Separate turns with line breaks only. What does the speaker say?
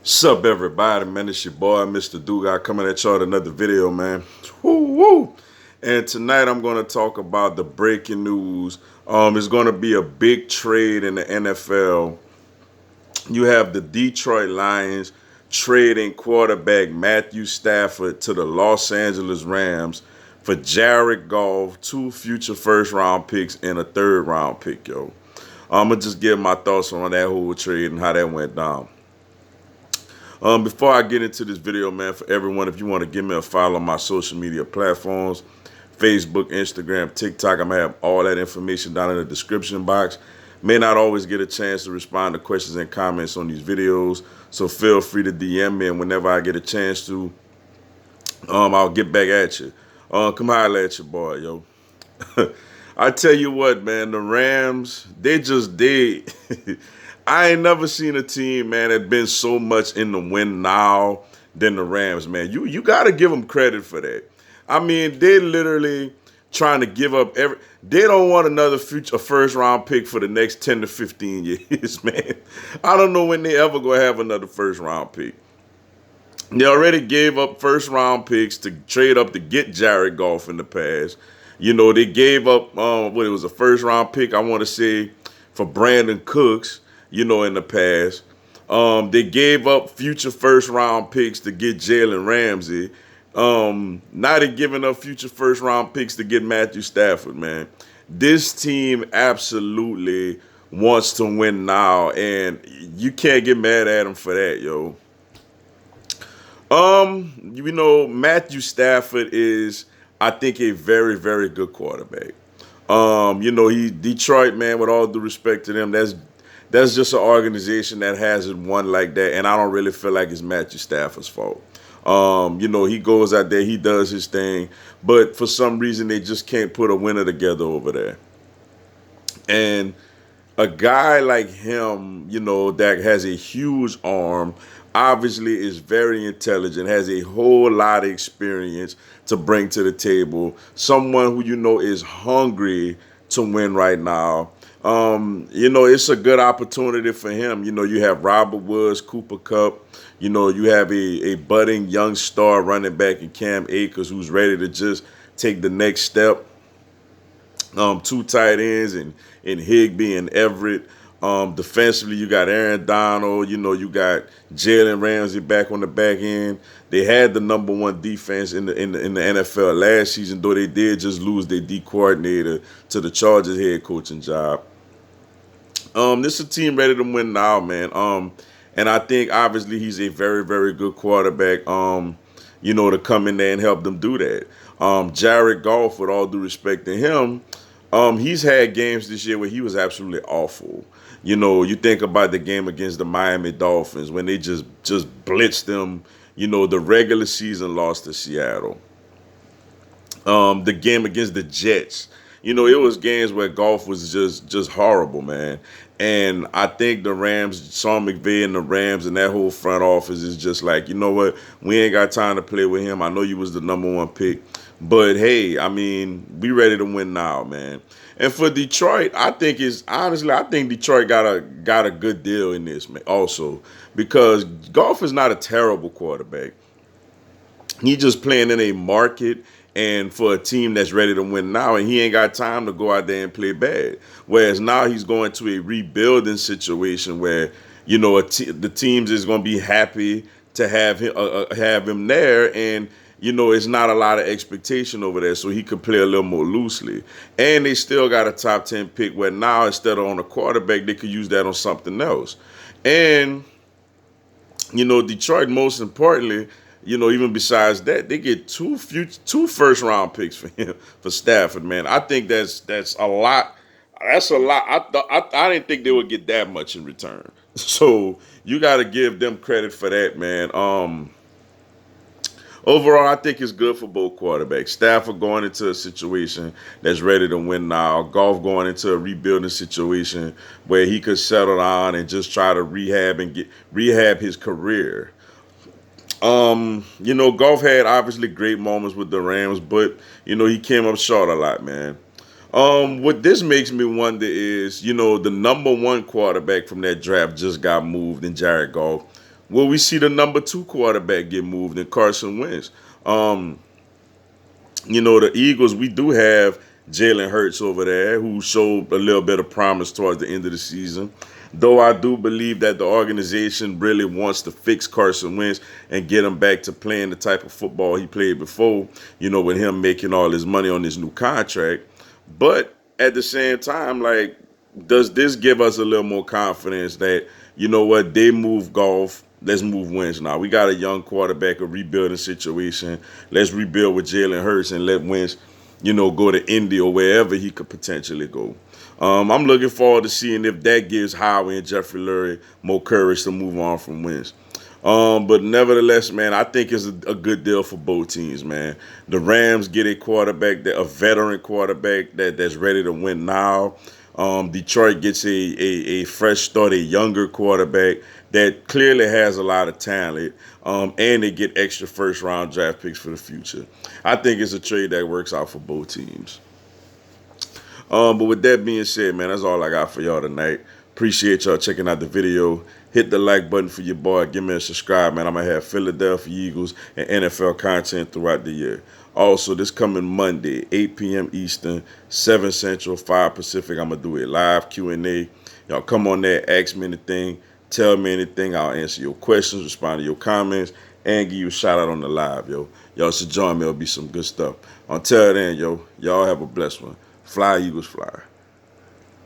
Sup everybody, man, it's your boy Mr. Dugai coming at y'all with another video, man. Woo woo. And tonight I'm going to talk about the breaking news. It's going to be a big trade in the NFL. You have the Detroit Lions trading quarterback Matthew Stafford to the Los Angeles Rams for Jared Goff, two future first round picks and a third round pick, yo. I'm going to just give my thoughts on that whole trade and how that went down. Before I get into this video, man, for everyone, if you want to give me a follow on my social media platforms, Facebook, Instagram, TikTok, I'm going to have all that information down in the description box. May not always get a chance to respond to questions and comments on these videos, so feel free to DM me, and whenever I get a chance to, I'll get back at you. Come holler at your boy, yo. I tell you what, man, the Rams, they just did. I ain't never seen a team, man, that been so much in the win now than the Rams, man. You got to give them credit for that. I mean, they literally trying to give up every. They don't want another future first round pick for the next 10 to 15 years, man. I don't know when they ever gonna have another first round pick. They already gave up first round picks to trade up to get Jared Goff in the past. You know, they gave up what it was a first round pick, I want to say, for Brandon Cooks, you know, in the past. They gave up future first round picks to get Jalen Ramsey. Now they're giving up future first round picks to get Matthew Stafford, man. This team absolutely wants to win now, and you can't get mad at them for that, yo. You know, Matthew Stafford is, I think, a very, very good quarterback. You know, he Detroit, man, with all due respect to them, that's just an organization that hasn't won like that, and I don't really feel like it's Matthew Stafford's fault. You know, he goes out there, he does his thing, but for some reason they just can't put a winner together over there. And a guy like him, you know, that has a huge arm, obviously is very intelligent, has a whole lot of experience to bring to the table. Someone who you know is hungry to win right now. You know, it's a good opportunity for him. You know, you have Robert Woods, Cooper Kupp. You know, you have a budding young star running back in Cam Akers who's ready to just take the next step. Two tight ends and Higbee and Everett. Defensively, you got Aaron Donald. You know, you got Jalen Ramsey back on the back end. They had the number one defense in the NFL last season, though they did just lose their D coordinator to the Chargers head coaching job. This is a team ready to win now, man. And I think obviously he's a very, very good quarterback. You know, to come in there and help them do that. Jared Goff, with all due respect to him, he's had games this year where he was absolutely awful. You know, you think about the game against the Miami Dolphins when they just blitzed them. You know, the regular season loss to Seattle. The game against the Jets. You know, it was games where Goff was just horrible, man. And I think the Rams, Sean McVay and the Rams and that whole front office is just like, you know what, we ain't got time to play with him. I know you was the number one pick, but hey, I mean, we ready to win now, man. And for Detroit, I think I think Detroit got a good deal in this, man, also, because Goff is not a terrible quarterback. He just playing in a market and for a team that's ready to win now, and he ain't got time to go out there and play bad. Whereas now he's going to a rebuilding situation where, you know, the teams is going to be happy to have him there, and you know it's not a lot of expectation over there, so he could play a little more loosely. And they still got a top 10 pick where now instead of on a quarterback, they could use that on something else. And you know, Detroit, most importantly, you know, even besides that, they get two first round picks for him, for Stafford, man. I think that's a lot. That's a lot. I didn't think they would get that much in return. So you got to give them credit for that, man. Overall, I think it's good for both quarterbacks. Stafford going into a situation that's ready to win now. Goff going into a rebuilding situation where he could settle down and just try to rehab his career. You know, Goff had obviously great moments with the Rams, but you know, he came up short a lot, man. What this makes me wonder is, you know, the number one quarterback from that draft just got moved in Jared Goff. Will we see the number 2 quarterback get moved in Carson Wentz? Um, the Eagles, we do have Jalen Hurts over there, who showed a little bit of promise towards the end of the season. Though I do believe that the organization really wants to fix Carson Wentz and get him back to playing the type of football he played before, with him making all his money on his new contract. But at the same time, like, does this give us a little more confidence that, what, they move Goff, let's move Wentz now. We got a young quarterback, a rebuilding situation. Let's rebuild with Jalen Hurts and let Wentz, go to Indy or wherever he could potentially go. I'm looking forward to seeing if that gives Howie and Jeffrey Lurie more courage to move on from Wentz. But nevertheless, man, I think it's a good deal for both teams, man. The Rams get a quarterback, a veteran quarterback that's ready to win now. Detroit gets a fresh start, a younger quarterback that clearly has a lot of talent, and they get extra first-round draft picks for the future. I think it's a trade that works out for both teams. But with that being said, man, that's all I got for y'all tonight. Appreciate y'all checking out the video. Hit the like button for your boy. Give me a subscribe, man. I'm going to have Philadelphia Eagles and NFL content throughout the year. Also, this coming Monday, 8 p.m. Eastern, 7 Central, 5 Pacific, I'm going to do a live Q&A. Y'all come on there, ask me anything, tell me anything. I'll answer your questions, respond to your comments, and give you a shout out on the live, yo. Y'all should join me. It'll be some good stuff. Until then, yo, y'all have a blessed one. Fly, Eagles, fly.